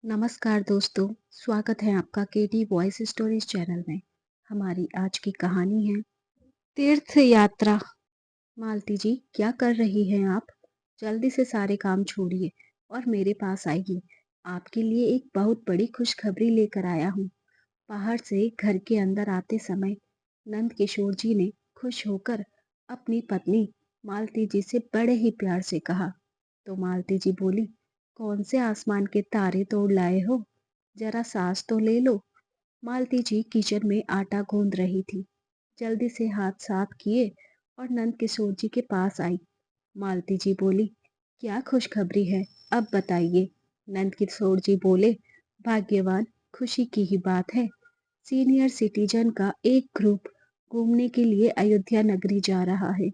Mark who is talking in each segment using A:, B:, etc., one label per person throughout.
A: नमस्कार दोस्तों, स्वागत है आपका केटी वॉइस स्टोरीज चैनल में। हमारी आज की कहानी है तीर्थ यात्रा। मालती जी, क्या कर रही हैं आप? जल्दी से सारे काम छोड़िए और मेरे पास आइए। आपके लिए एक बहुत बड़ी खुशखबरी लेकर आया हूँ। बाहर से घर के अंदर आते समय नंद किशोर जी ने खुश होकर अपनी पत्नी मालती जी से बड़े ही प्यार से कहा। तो मालती जी बोली, कौन से आसमान के तारे तोड़ लाए हो? जरा सांस तो ले लो। मालती जी किचन में आटा गूंद रही थी। जल्दी से हाथ साफ किए और नंद किशोर जी के पास आई। मालती जी बोली, क्या खुशखबरी है, अब बताइए। नंद किशोर जी बोले, भाग्यवान, खुशी की ही बात है। सीनियर सिटीजन का एक ग्रुप घूमने के लिए अयोध्या नगरी जा रहा है।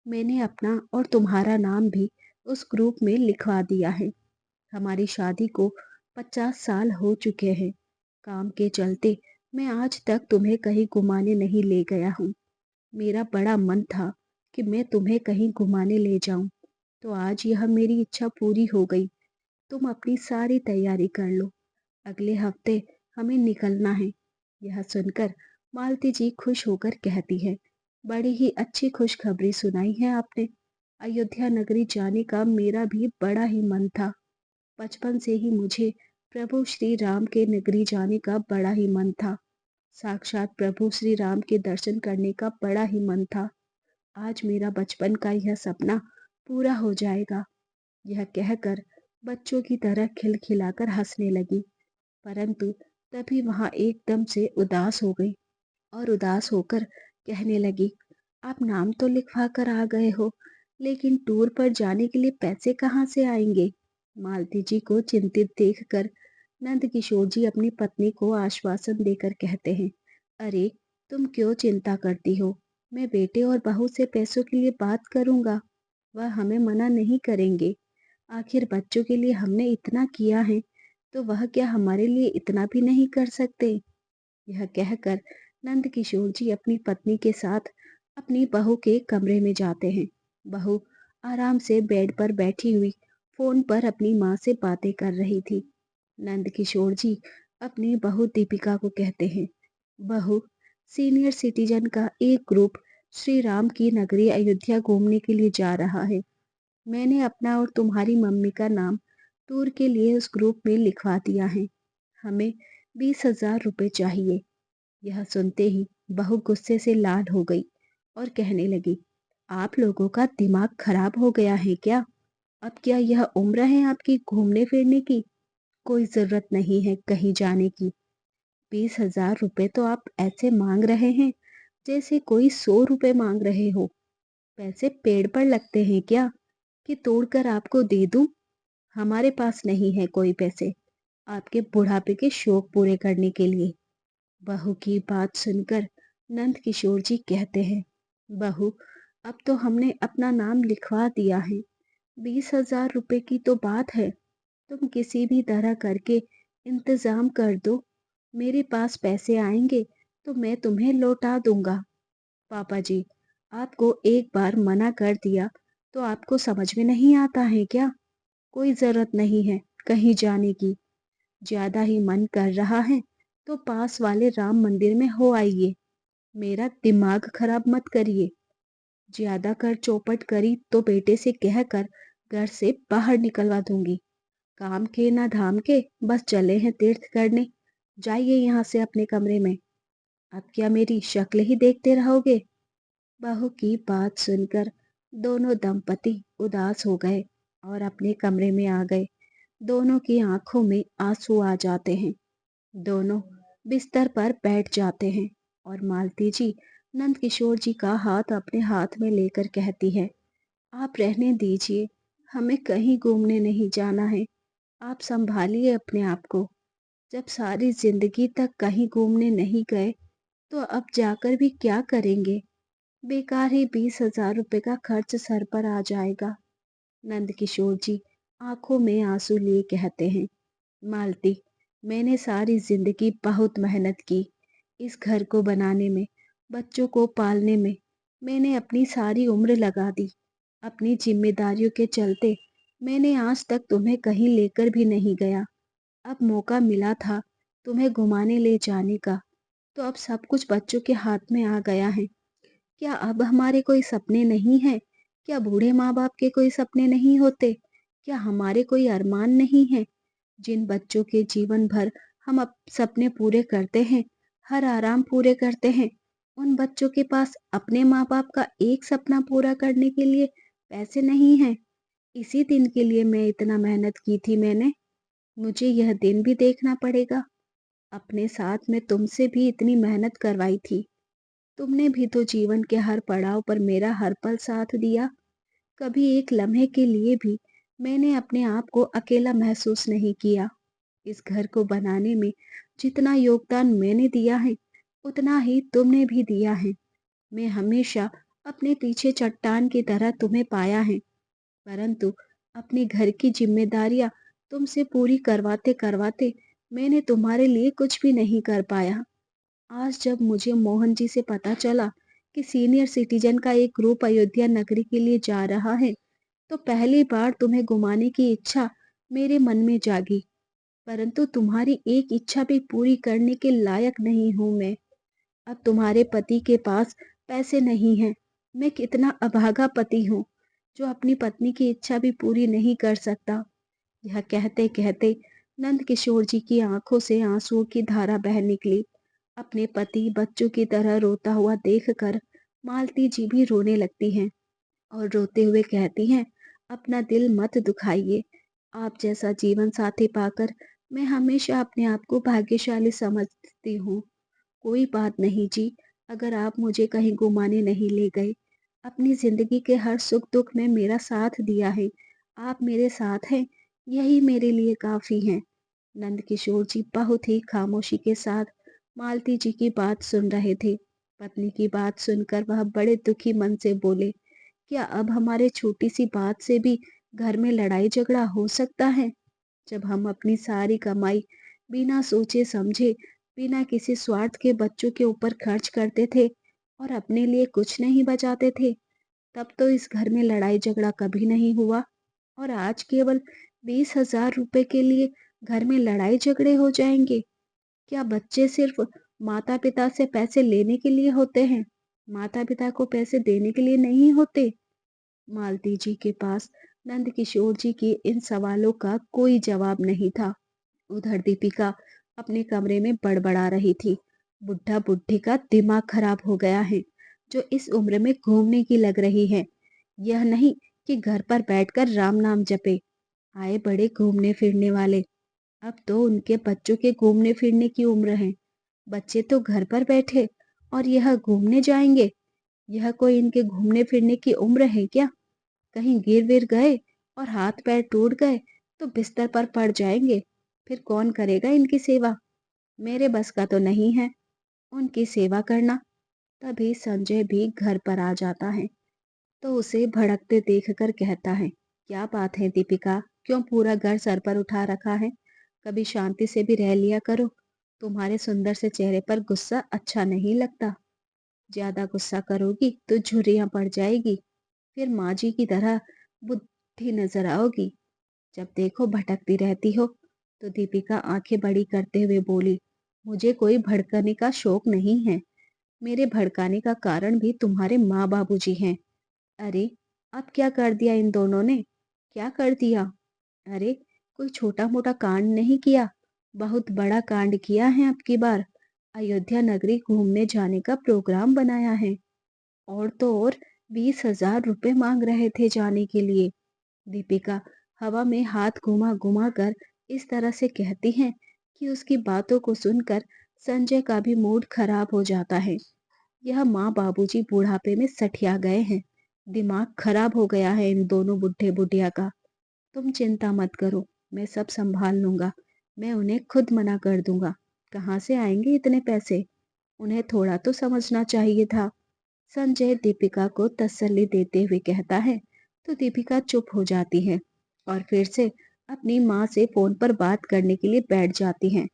A: मैंने अपना और तुम्हारा नाम भी उस ग्रुप में लिखवा दिया है। हमारी शादी को 50 साल हो चुके हैं। काम के चलते मैं आज तक तुम्हें कहीं घुमाने नहीं ले गया हूँ। मेरा बड़ा मन था कि मैं तुम्हें कहीं घुमाने ले जाऊं, तो आज यह मेरी इच्छा पूरी हो गई। तुम अपनी सारी तैयारी कर लो, अगले हफ्ते हमें निकलना है। यह सुनकर मालती जी खुश होकर कहती है, बड़ी ही अच्छी खुशखबरी सुनाई है आपने। अयोध्या नगरी जाने का मेरा भी बड़ा ही मन था। बचपन से ही मुझे प्रभु श्री राम के नगरी जाने का बड़ा ही मन था। साक्षात प्रभु श्री राम के दर्शन करने का बड़ा ही मन था। आज मेरा बचपन का यह सपना पूरा हो जाएगा। यह कहकर बच्चों की तरह खिलखिलाकर हंसने लगी। परंतु तभी वहां एकदम से उदास हो गई और उदास होकर कहने लगी, आप नाम तो लिखवा कर आ गए हो, लेकिन टूर पर जाने के लिए पैसे कहाँ से आएंगे? मालती जी को चिंतित देखकर नंद किशोर जी अपनी पत्नी को आश्वासन देकर कहते हैं, अरे, तुम क्यों चिंता करती हो? मैं बेटे और बहू से पैसों के लिए बात करूंगा। वह हमें मना नहीं करेंगे। आखिर बच्चों के लिए हमने इतना किया है, तो वह क्या हमारे लिए इतना भी नहीं कर सकते? यह कहकर नंद किशोर जी अपनी पत्नी के साथ अपनी बहू के कमरे में जाते हैं। बहू आराम से बेड पर बैठी हुई फोन पर अपनी माँ से बातें कर रही थी। नंद किशोर जी अपनी बहू दीपिका को कहते हैं, बहू, सीनियर सिटीजन का एक ग्रुप श्री राम की नगरी अयोध्या घूमने के लिए जा रहा है। मैंने अपना और तुम्हारी मम्मी का नाम टूर के लिए उस ग्रुप में लिखवा दिया है। हमें 20,000 रुपये चाहिए। यह सुनते ही बहू गुस्से से लाल हो गई और कहने लगी, आप लोगों का दिमाग खराब हो गया है क्या? अब क्या यह उम्र है आपकी घूमने फिरने की? कोई जरूरत नहीं है कहीं जाने की। 20,000 रुपये तो आप ऐसे मांग रहे हैं जैसे कोई 100 रुपये मांग रहे हो। पैसे पेड़ पर लगते हैं क्या कि तोड़कर आपको दे दूं? हमारे पास नहीं है कोई पैसे आपके बुढ़ापे के शौक पूरे करने के लिए। बहू की बात सुनकर नंद किशोर जी कहते हैं, बहू, अब तो हमने अपना नाम लिखवा दिया है। 20,000 रुपये की तो बात है। तुम किसी भी तरह करके इंतजाम कर दो। मेरे पास पैसे आएंगे तो मैं तुम्हें लौटा दूंगा। पापा जी, आपको एक बार मना कर दिया तो आपको समझ में नहीं आता है क्या? कोई जरूरत नहीं है कहीं जाने की। ज्यादा ही मन कर रहा है तो पास वाले राम मंदिर में हो आइए। मेरा दिमाग खराब मत करिए। ज्यादा कर चौपट करी तो बेटे से कहकर घर से बाहर निकलवा दूंगी। काम के ना धाम के, बस चले हैं तीर्थ करने। जाइए यहाँ से अपने कमरे में। अब क्या मेरी शक्ल ही देखते रहोगे? बहू की बात सुनकर दोनों दंपति उदास हो गए और अपने कमरे में आ गए। दोनों की आंखों में आंसू आ जाते हैं। दोनों बिस्तर पर बैठ जाते हैं और मालती जी नंद किशोर जी का हाथ अपने हाथ में लेकर कहती है, आप रहने दीजिए, हमें कहीं घूमने नहीं जाना है। आप संभालिए अपने आप को। जब सारी जिंदगी तक कहीं घूमने नहीं गए तो अब जाकर भी क्या करेंगे? बेकार ही 20,000 रुपये का खर्च सर पर आ जाएगा। नंद किशोर जी आंखों में आंसू लिए कहते हैं, मालती, मैंने सारी जिंदगी बहुत मेहनत की इस घर को बनाने में, बच्चों को पालने में। मैंने अपनी सारी उम्र लगा दी। अपनी जिम्मेदारियों के चलते मैंने आज तक तुम्हें कहीं लेकर भी नहीं गया। अब मौका मिला था तुम्हें घुमाने ले जाने का, तो अब सब कुछ बच्चों के हाथ में आ गया है। क्या अब हमारे कोई सपने नहीं हैं? क्या बूढ़े माँ-बाप के कोई सपने नहीं होते? क्या हमारे कोई अरमान नहीं हैं? जिन बच्चों के जीवन भर हम सपने पूरे करते हैं, हर आराम पूरे करते हैं, उन बच्चों के पास अपने माँ-बाप का एक सपना पूरा करने के लिए पैसे नहीं हैं। इसी दिन के लिए मैं इतना मेहनत की थी मैंने, मुझे यह दिन भी देखना पड़ेगा। अपने साथ में तुमसे भी इतनी मेहनत करवाई थी। तुमने भी तो जीवन के हर पड़ाव पर मेरा हर पल साथ दिया। कभी एक लम्हे के लिए भी मैंने अपने आप को अकेला महसूस नहीं किया। इस घर को बनाने में जितना योगदान मैंने दिया है, उतना ही तुमने भी दिया है। मैं हमेशा अपने पीछे चट्टान की तरह तुम्हें पाया है, परंतु अपने घर की जिम्मेदारियां तुमसे पूरी करवाते करवाते मैंने तुम्हारे लिए कुछ भी नहीं कर पाया। आज जब मुझे मोहन जी से पता चला कि सीनियर सिटीजन का एक ग्रुप अयोध्या नगरी के लिए जा रहा है, तो पहली बार तुम्हें घुमाने की इच्छा मेरे मन में जागी। परंतु तुम्हारी एक इच्छा भी पूरी करने के लायक नहीं हूं मैं। अब तुम्हारे पति के पास पैसे नहीं हैं। मैं कितना अभागा पति हूँ जो अपनी पत्नी की इच्छा भी पूरी नहीं कर सकता। यह कहते कहते नंद किशोर जी की आंखों से आंसुओं की धारा बह निकली। अपने पति बच्चों की तरह रोता हुआ देखकर मालती जी भी रोने लगती हैं और रोते हुए कहती हैं, अपना दिल मत दुखाइए। आप जैसा जीवन साथी पाकर मैं हमेशा अपने आप को भाग्यशाली समझती हूँ। कोई बात नहीं जी, अगर आप मुझे कहीं घुमाने नहीं ले गए, अपनी जिंदगी के हर सुख दुख में मेरा साथ दिया है, आप मेरे साथ हैं, यही मेरे लिए काफी है। नंद किशोर जी बहुत ही खामोशी के साथ मालती जी की बात सुन रहे थे। पत्नी की बात सुनकर वह बड़े दुखी मन से बोले, क्या अब हमारे छोटी सी बात से भी घर में लड़ाई झगड़ा हो सकता है? जब हम अपनी सारी कमाई बिना सोचे समझे, बिना किसी स्वार्थ के बच्चों के ऊपर खर्च करते थे और अपने लिए कुछ नहीं बचाते थे, तब तो इस घर में लड़ाई झगड़ा कभी नहीं हुआ। और आज केवल 20,000 रुपए के लिए घर में लड़ाई झगड़े हो जाएंगे। क्या बच्चे सिर्फ माता पिता से पैसे लेने के लिए होते हैं, माता पिता को पैसे देने के लिए नहीं होते? मालती जी के पास नंद किशोर जी के इन सवालों का कोई जवाब नहीं था। उधर दीपिका अपने कमरे में बड़बड़ा रही थी। बुढ़ा बुढ़ी का दिमाग खराब हो गया है, जो इस उम्र में घूमने की लग रही है। यह नहीं कि घर पर बैठकर राम नाम जपे। आए बड़े घूमने फिरने वाले। अब तो उनके बच्चों के घूमने फिरने की उम्र है। बच्चे तो घर पर बैठे और यह घूमने जाएंगे। यह कोई इनके घूमने फिरने की उम्र है क्या? कहीं गिर विर गए और हाथ पैर टूट गए तो बिस्तर पर पड़ जाएंगे। फिर कौन करेगा इनकी सेवा? मेरे बस का तो नहीं है उनकी सेवा करना। तभी संजय भी घर पर आ जाता है तो उसे भड़कते देखकर कहता है, क्या बात है दीपिका, क्यों पूरा घर सर पर उठा रखा है? कभी शांति से भी रह लिया करो। तुम्हारे सुंदर से चेहरे पर गुस्सा अच्छा नहीं लगता। ज्यादा गुस्सा करोगी तो झुर्रियां पड़ जाएगी, फिर माँ जी की तरह बुद्धि नजर आओगी। जब देखो भटकती रहती हो। तो दीपिका आंखें बड़ी करते हुए बोली, मुझे कोई भड़कने का शौक नहीं है। मेरे भड़काने का कारण भी तुम्हारे माँ बाबूजी हैं। अरे, अब क्या कर दिया इन दोनों ने? क्या कर दिया? अरे, कोई छोटा मोटा कांड नहीं किया, बहुत बड़ा कांड किया है अब की बार। अयोध्या नगरी घूमने जाने का प्रोग्राम बनाया है और तो और 20,000 रुपए मांग रहे थे जाने के लिए। दीपिका हवा में हाथ घुमा घुमा कर इस तरह से कहती हैं कि उसकी बातों को सुनकर संजय का भी मूड खराब हो जाता है। यह माँ बाबूजी बुढ़ापे में सठिया गए हैं। दिमाग खराब हो गया है इन दोनों बुढ़े बुढ़िया का। तुम चिंता मत करो, मैं सब संभाल लूंगा। मैं उन्हें खुद मना कर दूंगा। कहाँ से आएंगे इतने पैसे? उन्हें थोड़ा तो समझना चाहिए था। संजय दीपिका को तसल्ली देते हुए कहता है तो दीपिका चुप हो जाती है और फिर से अपनी माँ से फोन पर बात करने के लिए बैठ जाती हैं।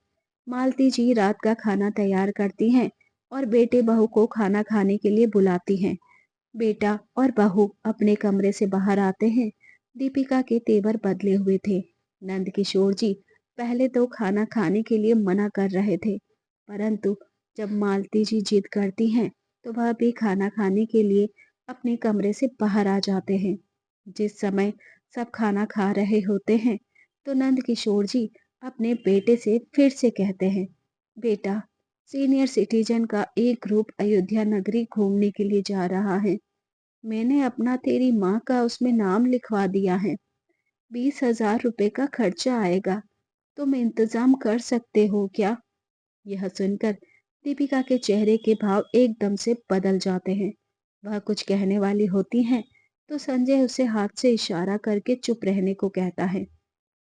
A: मालती जी रात का खाना तैयार करती हैं और बेटे बहू को खाना खाने के लिए बुलाती हैं। बेटा और बहू अपने कमरे से बाहर आते हैं। दीपिका के तेवर बदले हुए थे। नंद किशोर जी पहले तो खाना खाने के लिए मना कर रहे थे, परंतु जब मालती जी जिद करती हैं, तो वह भी खाना खाने के लिए अपने कमरे से बाहर आ जाते हैं। जिस समय सब खाना खा रहे होते हैं, तो नंद किशोर जी अपने बेटे से फिर से कहते हैं, बेटा, सीनियर सिटीजन का एक ग्रुप अयोध्या नगरी घूमने के लिए जा रहा है। मैंने अपना तेरी माँ का उसमें नाम लिखवा दिया है। 20,000 रुपए का खर्चा आएगा। तुम इंतजाम कर सकते हो क्या? यह सुनकर दीपिका के चेहरे के भाव एकदम से बदल जाते हैं। वह कुछ कहने वाली होती हैं, तो संजय उसे हाथ से इशारा करके चुप रहने को कहता है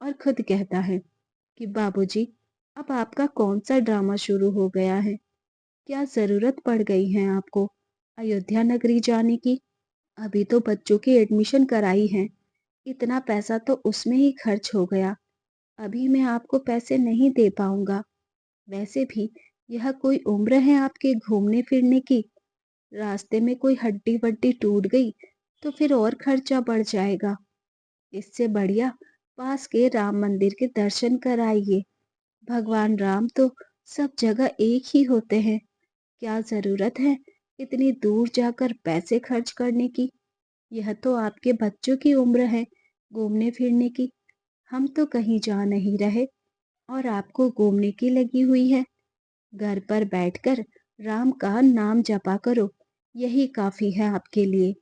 A: और खुद कहता है कि बाबूजी, अब आपका कौन सा ड्रामा शुरू हो गया है? क्या जरूरत पड़ गई है आपको अयोध्या नगरी जाने की? अभी तो बच्चों की एडमिशन कराई है, इतना पैसा तो उसमें ही खर्च हो गया। अभी मैं आपको पैसे नहीं दे पाऊंगा। वैसे भी यह कोई उम्र है आपके घूमने फिरने की? रास्ते में कोई हड्डी वड्डी टूट गई तो फिर और खर्चा बढ़ जाएगा। इससे बढ़िया पास के राम मंदिर के दर्शन कराइए। भगवान राम तो सब जगह एक ही होते हैं। क्या जरूरत है इतनी दूर जाकर पैसे खर्च करने की? यह तो आपके बच्चों की उम्र है घूमने फिरने की। हम तो कहीं जा नहीं रहे और आपको घूमने की लगी हुई है। घर पर बैठकर राम का नाम जपा करो, यही काफी है आपके लिए।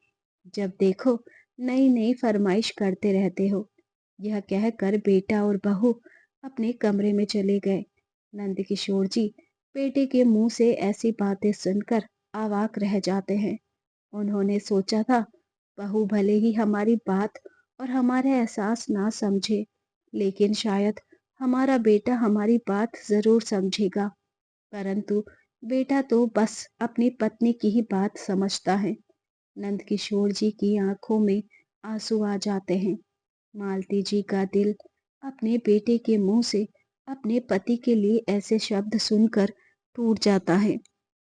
A: जब देखो नई नई फरमाइश करते रहते हो। यह कहकर बेटा और बहू अपने कमरे में चले गए। नंद किशोर जी बेटे के मुंह से ऐसी बातें सुनकर अवाक रह जाते हैं। उन्होंने सोचा था बहू भले ही हमारी बात और हमारे एहसास ना समझे, लेकिन शायद हमारा बेटा हमारी बात जरूर समझेगा। परंतु बेटा तो बस अपनी पत्नी की ही बात समझता है। नंद किशोर जी की आंखों में आंसू आ जाते हैं। मालती जी का दिल अपने बेटे के मुंह से अपने पति के लिए ऐसे शब्द सुनकर टूट जाता है।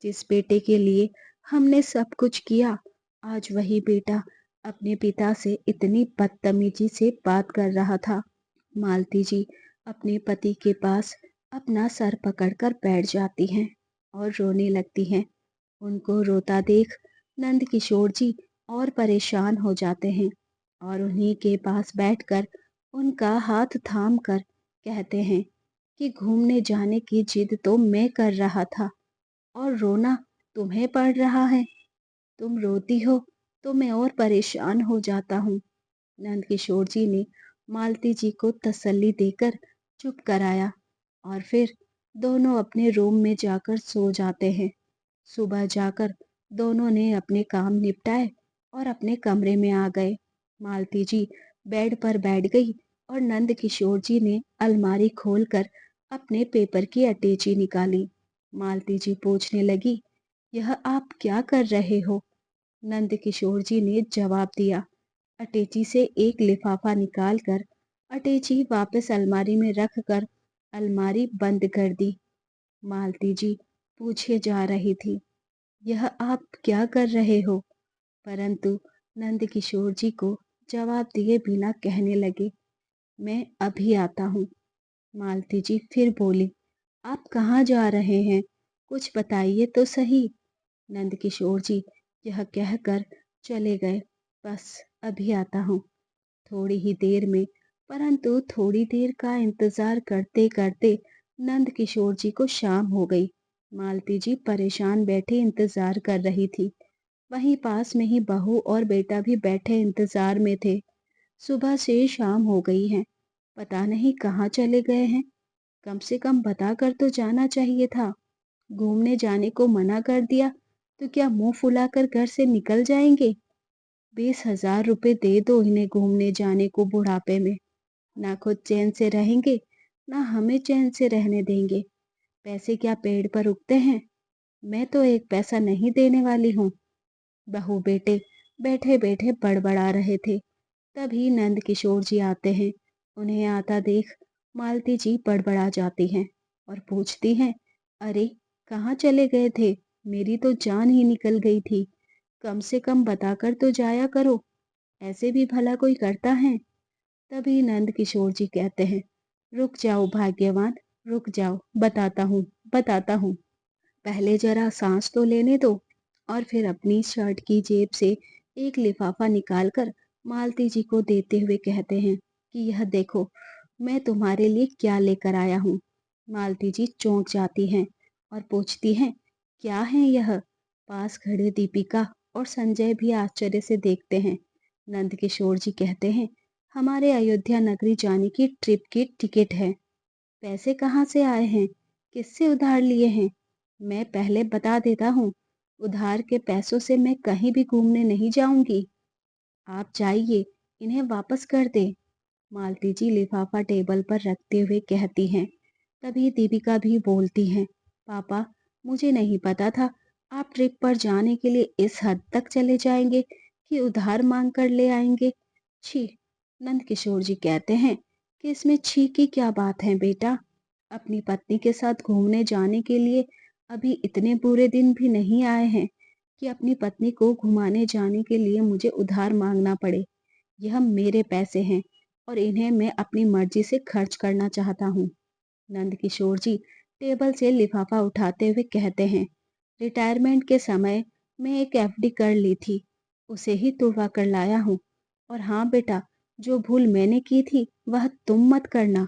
A: जिस बेटे के लिए हमने सब कुछ किया, आज वही बेटा अपने पिता से इतनी बदतमीजी से बात कर रहा था। मालती जी अपने पति के पास अपना सर पकड़कर बैठ जाती हैं और रोने लगती हैं। उनको रोता देख नंद किशोर जी और परेशान हो जाते हैं और उन्हीं के पास बैठकर उनका हाथ थाम कर कहते हैं कि घूमने जाने की जिद तो मैं कर रहा था और रोना तुम्हें पड़ रहा है। तुम रोती हो तो मैं और परेशान हो जाता हूँ। नंद किशोर जी ने मालती जी को तसल्ली देकर चुप कराया और फिर दोनों अपने रूम में जाकर सो जाते हैं। सुबह जाकर दोनों ने अपने काम निपटाए और अपने कमरे में आ गए। मालती जी बेड पर बैठ गई और नंद किशोर जी ने अलमारी खोलकर अपने पेपर की अटैची निकाली। मालती जी पूछने लगी, यह आप क्या कर रहे हो? नंद किशोर जी ने जवाब दिया, अटैची से एक लिफाफा निकालकर अटैची वापस अलमारी में रखकर अलमारी बंद कर दी। मालती जी पूछे जा रही थी, यह आप क्या कर रहे हो? परंतु नंद किशोर जी को जवाब दिए बिना कहने लगे, मैं अभी आता हूँ। मालती जी फिर बोली, आप कहाँ जा रहे हैं? कुछ बताइए तो सही। नंद किशोर जी यह कहकर चले गए, बस अभी आता हूँ। थोड़ी ही देर में, परंतु थोड़ी देर का इंतजार करते करते नंद किशोर जी को शाम हो गई। मालती जी परेशान बैठे इंतजार कर रही थी। वहीं पास में ही बहू और बेटा भी बैठे इंतजार में थे। सुबह से शाम हो गई है, पता नहीं कहाँ चले गए हैं। कम से कम बता कर तो जाना चाहिए था। घूमने जाने को मना कर दिया तो क्या मुंह फुलाकर घर से निकल जाएंगे? 20,000 रुपए दे दो इन्हें घूमने जाने को बुढ़ापे में। ना खुद चैन से रहेंगे, ना हमें चैन से रहने देंगे। पैसे क्या पेड़ पर उगते हैं? मैं तो एक पैसा नहीं देने वाली हूँ। बहू बेटे बैठे बैठे बड़बड़ा रहे थे। तभी नंद किशोर जी आते हैं। उन्हें आता देख मालती जी बड़बड़ा जाती हैं और पूछती हैं, अरे कहाँ चले गए थे? मेरी तो जान ही निकल गई थी। कम से कम बताकर तो जाया करो, ऐसे भी भला कोई करता है? तभी नंद किशोर जी कहते हैं, रुक जाओ भाग्यवान, रुक जाओ, बताता हूँ। पहले जरा सांस तो लेने दो। और फिर अपनी शर्ट की जेब से एक लिफाफा निकालकर मालती जी को देते हुए कहते हैं कि यह देखो, मैं तुम्हारे लिए क्या लेकर आया हूँ। मालती जी चौंक जाती हैं और पूछती हैं, क्या है यह? पास खड़े दीपिका और संजय भी आश्चर्य से देखते हैं। नंद किशोर जी कहते हैं, हमारे अयोध्या नगरी जाने की ट्रिप की टिकट है। पैसे कहाँ से आए हैं? किससे उधार लिए हैं? मैं पहले बता देता हूँ, उधार के पैसों से मैं कहीं भी घूमने नहीं जाऊंगी। आप जाइए, इन्हें वापस कर दे। मालती जी लिफाफा टेबल पर रखते हुए कहती हैं। तभी दीपिका भी बोलती हैं, पापा, मुझे नहीं पता था आप ट्रिप पर जाने के लिए इस हद तक चले जाएंगे कि उधार मांग कर ले आएंगे। छी। नंद किशोर जी कहते हैं कि इसमें छी की क्या बात है बेटा। अपनी पत्नी के साथ घूमने जाने के लिए अभी इतने बुरे दिन भी नहीं आए हैं कि अपनी पत्नी को घुमाने जाने के लिए मुझे उधार मांगना पड़े। यह मेरे पैसे हैं और इन्हें मैं अपनी मर्जी से खर्च करना चाहता हूँ। नंद किशोर जी टेबल से लिफाफा उठाते हुए कहते हैं, रिटायरमेंट के समय मैं एक एफडी कर ली थी, उसे ही तुड़वा कर लाया हूँ। और हाँ बेटा, जो भूल मैंने की थी वह तुम मत करना।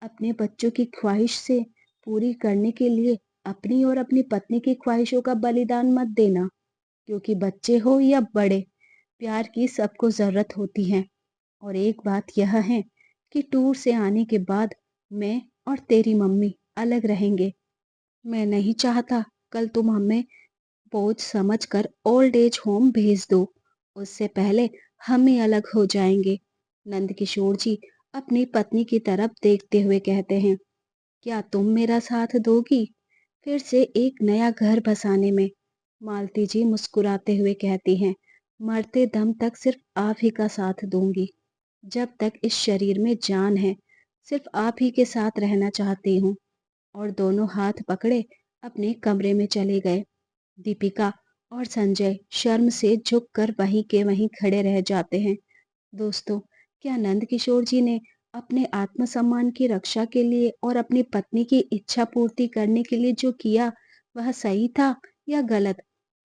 A: अपने बच्चों की ख्वाहिश से पूरी करने के लिए अपनी और अपनी पत्नी की ख्वाहिशों का बलिदान मत देना, क्योंकि बच्चे हो या बड़े, प्यार की सबको जरूरत होती है। और एक बात यह है कि टूर से आने के बाद मैं और तेरी मम्मी अलग रहेंगे। मैं नहीं चाहता कल तुम हमें बोझ समझकर ओल्ड एज होम भेज दो। उससे पहले हम ही अलग हो जाएंगे। नंद किशोर जी अपनी पत्नी की तरफ देखते हुए कहते हैं, क्या तुम मेरा साथ दोगी फिर से एक नया घर बसाने में? मालती जी मुस्कुराते हुए कहती हैं, मरते दम तक सिर्फ आप ही का साथ दूंगी। जब तक इस शरीर में जान है, सिर्फ आप ही के साथ रहना चाहती हूँ। और दोनों हाथ पकड़े अपने कमरे में चले गए। दीपिका और संजय शर्म से झुककर वहीं के वहीं खड़े रह जाते हैं। दोस्तों, क्या नंद किशोर जी ने अपने आत्मसम्मान की रक्षा के लिए और अपनी पत्नी की इच्छा पूर्ति करने के लिए जो किया वह सही था या गलत?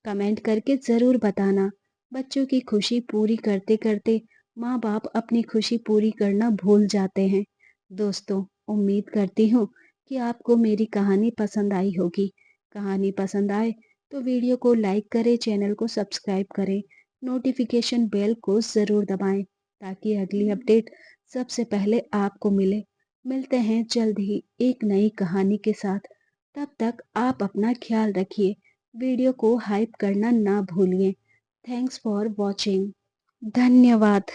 A: कमेंट करके जरूर बताना। बच्चों की खुशी पूरी करते करते माँ बाप अपनी खुशी पूरी करना भूल जाते हैं। दोस्तों, उम्मीद करती हूँ कि आपको मेरी कहानी पसंद आई होगी। कहानी पसंद आए तो वीडियो को लाइक करें, चैनल को सब्सक्राइब करें, नोटिफिकेशन बेल को ज़रूर दबाएं ताकि अगली अपडेट सबसे पहले आपको मिले। मिलते हैं जल्द ही एक नई कहानी के साथ। तब तक आप अपना ख्याल रखिए। वीडियो को हाइप करना ना भूलिए। Thanks for watching. धन्यवाद।